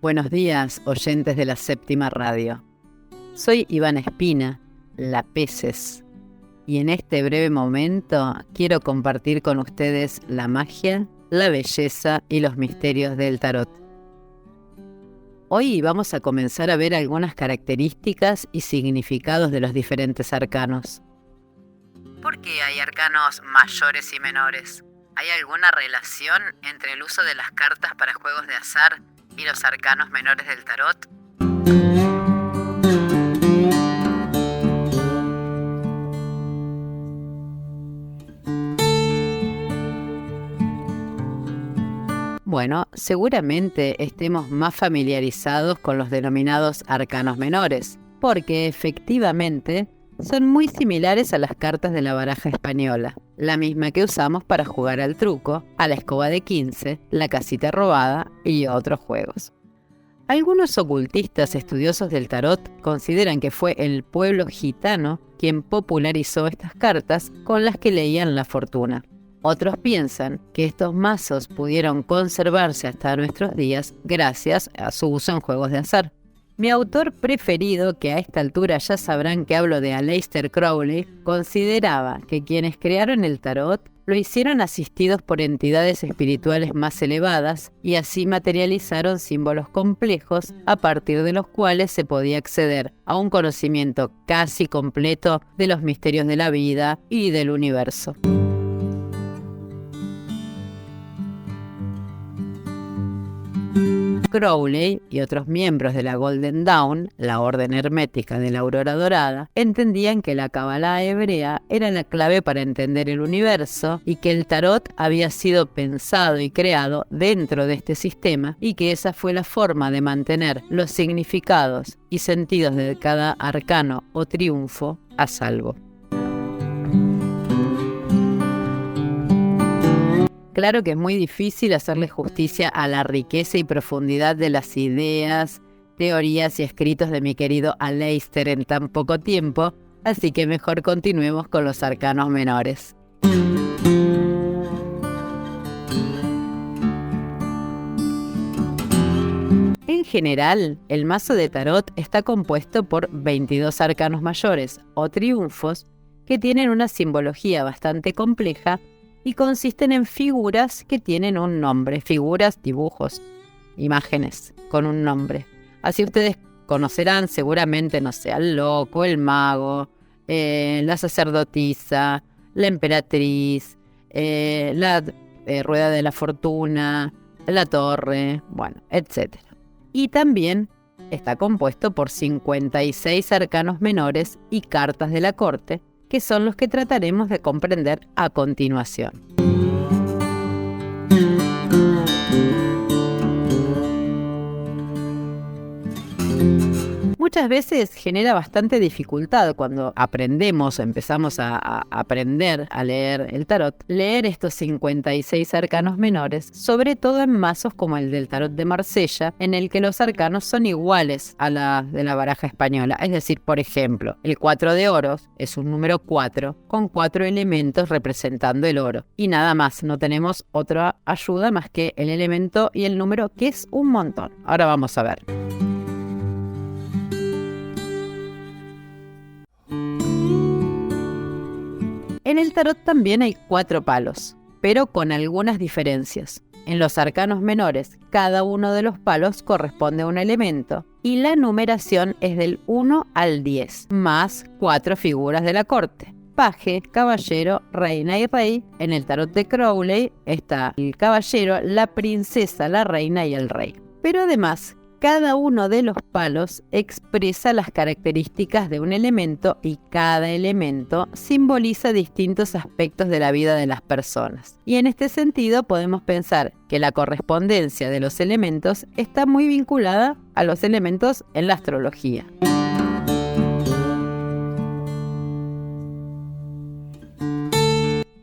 Buenos días, oyentes de la Séptima Radio. Soy Ivana Espina, la Peces, y en este breve momento quiero compartir con ustedes la magia, la belleza y los misterios del tarot. Hoy vamos a comenzar a ver algunas características y significados de los diferentes arcanos. ¿Por qué hay arcanos mayores y menores? ¿Hay alguna relación entre el uso de las cartas para juegos de azar y los arcanos menores del tarot? Bueno, seguramente estemos más familiarizados con los denominados arcanos menores, porque efectivamente son muy similares a las cartas de la baraja española, la misma que usamos para jugar al truco, a la escoba de 15, la casita robada y otros juegos. Algunos ocultistas estudiosos del tarot consideran que fue el pueblo gitano quien popularizó estas cartas con las que leían la fortuna. Otros piensan que estos mazos pudieron conservarse hasta nuestros días gracias a su uso en juegos de azar. Mi autor preferido, que a esta altura ya sabrán que hablo de Aleister Crowley, consideraba que quienes crearon el tarot lo hicieron asistidos por entidades espirituales más elevadas y así materializaron símbolos complejos a partir de los cuales se podía acceder a un conocimiento casi completo de los misterios de la vida y del universo. Crowley y otros miembros de la Golden Dawn, la orden hermética de la aurora dorada, entendían que la cábala hebrea era la clave para entender el universo y que el tarot había sido pensado y creado dentro de este sistema y que esa fue la forma de mantener los significados y sentidos de cada arcano o triunfo a salvo. Claro que es muy difícil hacerle justicia a la riqueza y profundidad de las ideas, teorías y escritos de mi querido Aleister en tan poco tiempo, así que mejor continuemos con los arcanos menores. En general, el mazo de tarot está compuesto por 22 arcanos mayores o triunfos que tienen una simbología bastante compleja y consisten en figuras que tienen un nombre, figuras, dibujos, imágenes con un nombre. Así ustedes conocerán seguramente, no sé, al loco, el mago, la sacerdotisa, la emperatriz, la rueda de la fortuna, la torre, bueno, etc. Y también está compuesto por 56 arcanos menores y cartas de la corte, que son los que trataremos de comprender a continuación. Muchas veces genera bastante dificultad cuando aprendemos o empezamos a aprender a leer el tarot, leer estos 56 arcanos menores, sobre todo en mazos como el del tarot de Marsella, en el que los arcanos son iguales a los de la baraja española. Es decir, por ejemplo, el 4 de oros es un número 4 con 4 elementos representando el oro. Y nada más, no tenemos otra ayuda más que el elemento y el número, que es un montón. Ahora vamos a ver. En el tarot también hay 4 palos, pero con algunas diferencias. En los arcanos menores, cada uno de los palos corresponde a un elemento y la numeración es del 1 al 10, más 4 figuras de la corte: paje, caballero, reina y rey. En el tarot de Crowley está el caballero, la princesa, la reina y el rey. Pero además, cada uno de los palos expresa las características de un elemento y cada elemento simboliza distintos aspectos de la vida de las personas. Y en este sentido podemos pensar que la correspondencia de los elementos está muy vinculada a los elementos en la astrología.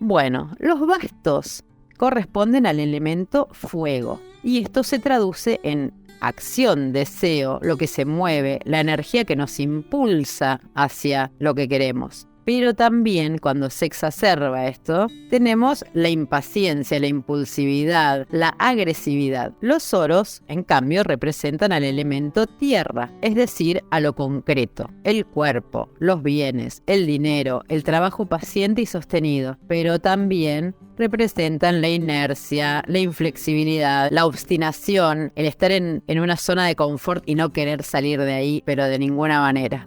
Bueno, los bastos corresponden al elemento fuego y esto se traduce en acción, deseo, lo que se mueve, la energía que nos impulsa hacia lo que queremos. Pero también cuando se exacerba esto, tenemos la impaciencia, la impulsividad, la agresividad. Los oros, en cambio, representan al elemento tierra, es decir, a lo concreto, el cuerpo, los bienes, el dinero, el trabajo paciente y sostenido, pero también representan la inercia, la inflexibilidad, la obstinación, el estar en una zona de confort y no querer salir de ahí, pero de ninguna manera.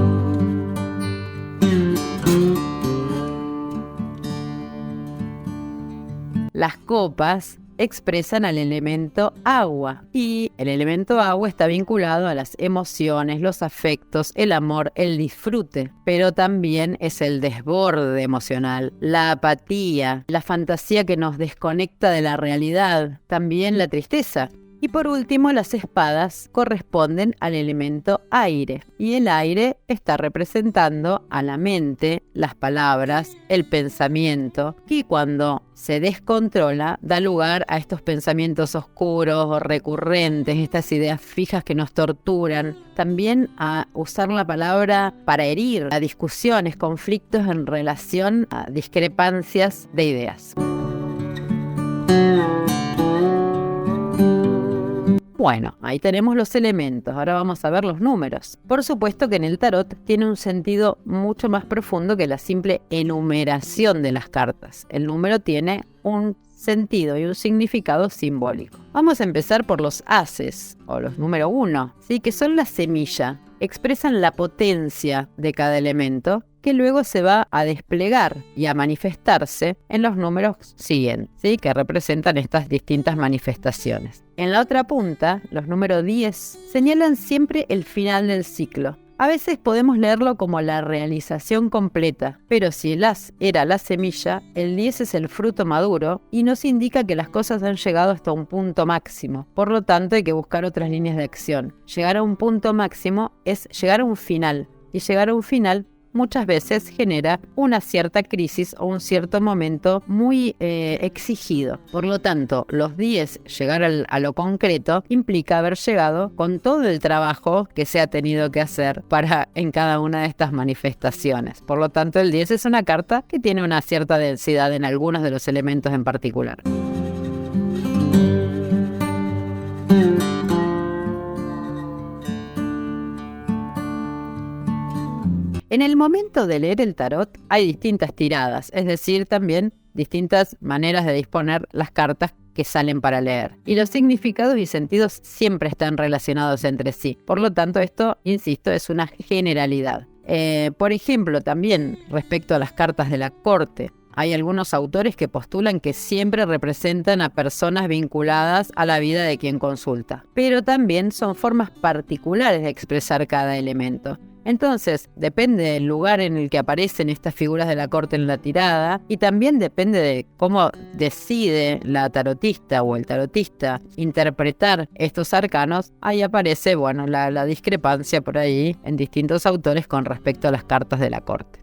Las copas expresan al elemento agua y el elemento agua está vinculado a las emociones, los afectos, el amor, el disfrute, pero también es el desborde emocional, la apatía, la fantasía que nos desconecta de la realidad, también la tristeza. Y por último, las espadas corresponden al elemento aire, y el aire está representando a la mente, las palabras, el pensamiento, que cuando se descontrola da lugar a estos pensamientos oscuros o recurrentes, estas ideas fijas que nos torturan, también a usar la palabra para herir, a discusiones, conflictos en relación a discrepancias de ideas. Bueno, ahí tenemos los elementos, ahora vamos a ver los números. Por supuesto que en el tarot tiene un sentido mucho más profundo que la simple enumeración de las cartas. El número tiene un sentido y un significado simbólico. Vamos a empezar por los ases, o los número 1, ¿sí? Que son la semilla. Expresan la potencia de cada elemento que luego se va a desplegar y a manifestarse en los números siguientes, ¿sí? Que representan estas distintas manifestaciones. En la otra punta, los números 10 señalan siempre el final del ciclo. A veces podemos leerlo como la realización completa, pero si el as era la semilla, el 10 es el fruto maduro y nos indica que las cosas han llegado hasta un punto máximo. Por lo tanto, hay que buscar otras líneas de acción. Llegar a un punto máximo es llegar a un final, y llegar a un final muchas veces genera una cierta crisis o un cierto momento muy exigido. Por lo tanto, los 10, llegar a lo concreto, implica haber llegado con todo el trabajo que se ha tenido que hacer en cada una de estas manifestaciones. Por lo tanto, el 10 es una carta que tiene una cierta densidad en algunos de los elementos en particular. En el momento de leer el tarot hay distintas tiradas, es decir, también distintas maneras de disponer las cartas que salen para leer. Y los significados y sentidos siempre están relacionados entre sí. Por lo tanto, esto, insisto, es una generalidad. Por ejemplo, también respecto a las cartas de la corte, hay algunos autores que postulan que siempre representan a personas vinculadas a la vida de quien consulta, pero también son formas particulares de expresar cada elemento. Entonces, depende del lugar en el que aparecen estas figuras de la corte en la tirada y también depende de cómo decide la tarotista o el tarotista interpretar estos arcanos. Ahí aparece, la discrepancia por ahí en distintos autores con respecto a las cartas de la corte.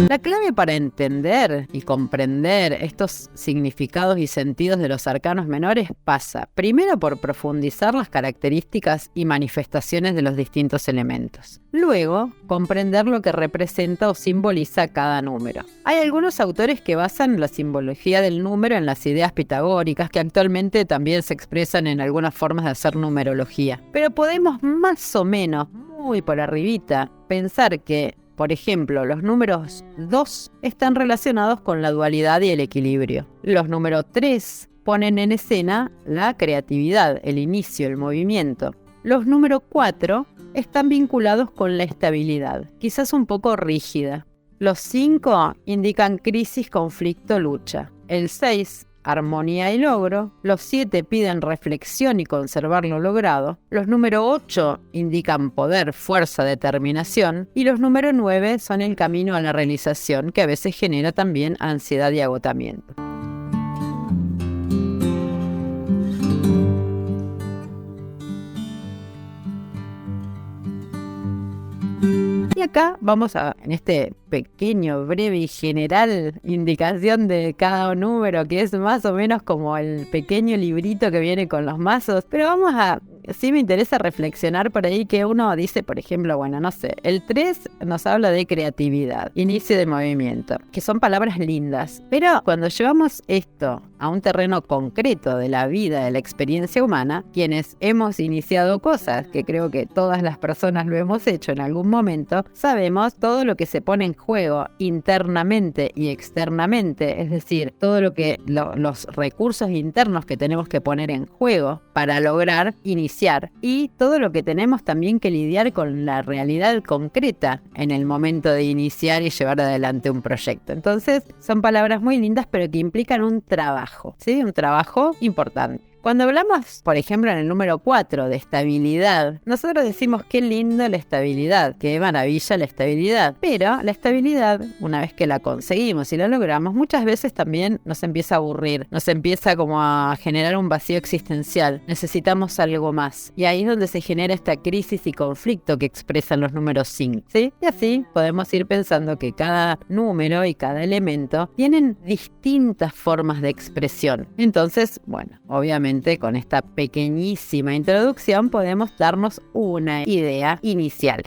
La clave para entender y comprender estos significados y sentidos de los arcanos menores pasa primero por profundizar las características y manifestaciones de los distintos elementos. Luego, comprender lo que representa o simboliza cada número. Hay algunos autores que basan la simbología del número en las ideas pitagóricas que actualmente también se expresan en algunas formas de hacer numerología. Pero podemos más o menos, muy por arribita, pensar que por ejemplo, los números 2 están relacionados con la dualidad y el equilibrio. Los números 3 ponen en escena la creatividad, el inicio, el movimiento. Los números 4 están vinculados con la estabilidad, quizás un poco rígida. Los 5 indican crisis, conflicto, lucha. El 6, armonía y logro. Los 7 piden reflexión y conservar lo logrado. Los número 8 indican poder, fuerza, determinación. Y los número 9 son el camino a la realización, que a veces genera también ansiedad y agotamiento. Y acá vamos en este pequeño, breve y general indicación de cada número, que es más o menos como el pequeño librito que viene con los mazos, pero sí me interesa reflexionar por ahí que uno dice, por ejemplo, bueno, no sé, el 3 nos habla de creatividad, inicio de movimiento, que son palabras lindas, pero cuando llevamos esto a un terreno concreto de la vida, de la experiencia humana, quienes hemos iniciado cosas, que creo que todas las personas lo hemos hecho en algún momento, sabemos todo lo que se pone en juego internamente y externamente, es decir, todo lo que los recursos internos que tenemos que poner en juego para lograr iniciar y todo lo que tenemos también que lidiar con la realidad concreta en el momento de iniciar y llevar adelante un proyecto. Entonces, son palabras muy lindas, pero que implican un trabajo, ¿sí? Un trabajo importante. Cuando hablamos, por ejemplo, en el número 4 de estabilidad, nosotros decimos qué lindo la estabilidad, qué maravilla la estabilidad. Pero la estabilidad, una vez que la conseguimos y la logramos, muchas veces también nos empieza a aburrir, nos empieza como a generar un vacío existencial. Necesitamos algo más. Y ahí es donde se genera esta crisis y conflicto que expresan los números 5, ¿sí? Y así podemos ir pensando que cada número y cada elemento tienen distintas formas de expresión. Entonces, bueno, obviamente con esta pequeñísima introducción podemos darnos una idea inicial.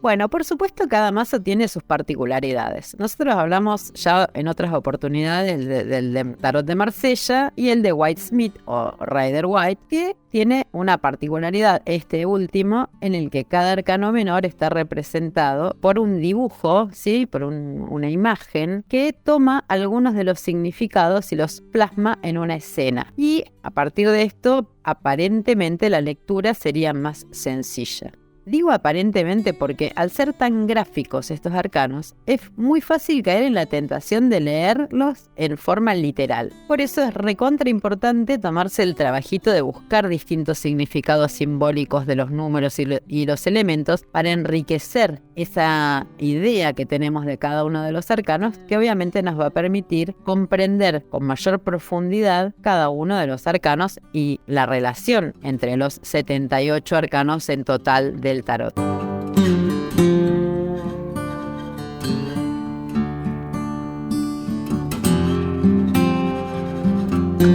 Bueno, por supuesto cada mazo tiene sus particularidades. Nosotros hablamos ya en otras oportunidades del de Tarot de Marsella y el de White-Smith o Rider-Waite, que tiene una particularidad, este último, en el que cada arcano menor está representado por un dibujo, ¿sí? Por una imagen que toma algunos de los significados y los plasma en una escena. Y a partir de esto, aparentemente la lectura sería más sencilla. Digo aparentemente porque al ser tan gráficos estos arcanos, es muy fácil caer en la tentación de leerlos en forma literal. Por eso es recontra importante tomarse el trabajito de buscar distintos significados simbólicos de los números y los elementos para enriquecer esa idea que tenemos de cada uno de los arcanos, que obviamente nos va a permitir comprender con mayor profundidad cada uno de los arcanos y la relación entre los 78 arcanos en total del tarot.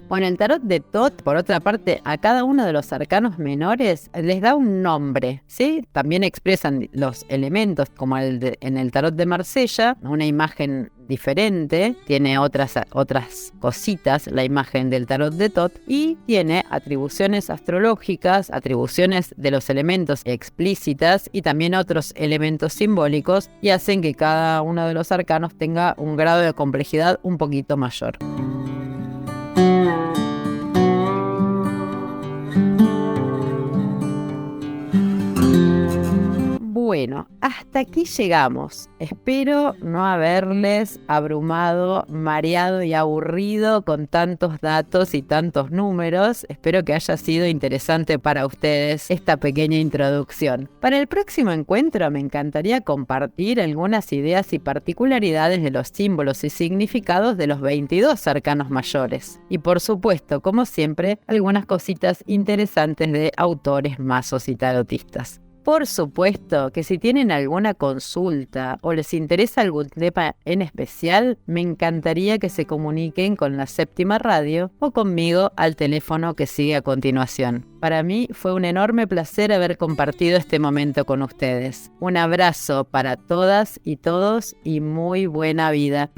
Bueno, el tarot de Thoth, por otra parte, a cada uno de los arcanos menores les da un nombre, ¿sí? También expresan los elementos, como en el tarot de Marsella, una imagen diferente, tiene otras cositas, la imagen del tarot de Thoth, y tiene atribuciones astrológicas, atribuciones de los elementos explícitas y también otros elementos simbólicos, y hacen que cada uno de los arcanos tenga un grado de complejidad un poquito mayor. Bueno, hasta aquí llegamos. Espero no haberles abrumado, mareado y aburrido con tantos datos y tantos números. Espero que haya sido interesante para ustedes esta pequeña introducción. Para el próximo encuentro me encantaría compartir algunas ideas y particularidades de los símbolos y significados de los 22 arcanos mayores. Y por supuesto, como siempre, algunas cositas interesantes de autores, mazos y tarotistas. Por supuesto que si tienen alguna consulta o les interesa algún tema en especial, me encantaría que se comuniquen con la Séptima Radio o conmigo al teléfono que sigue a continuación. Para mí fue un enorme placer haber compartido este momento con ustedes. Un abrazo para todas y todos y muy buena vida.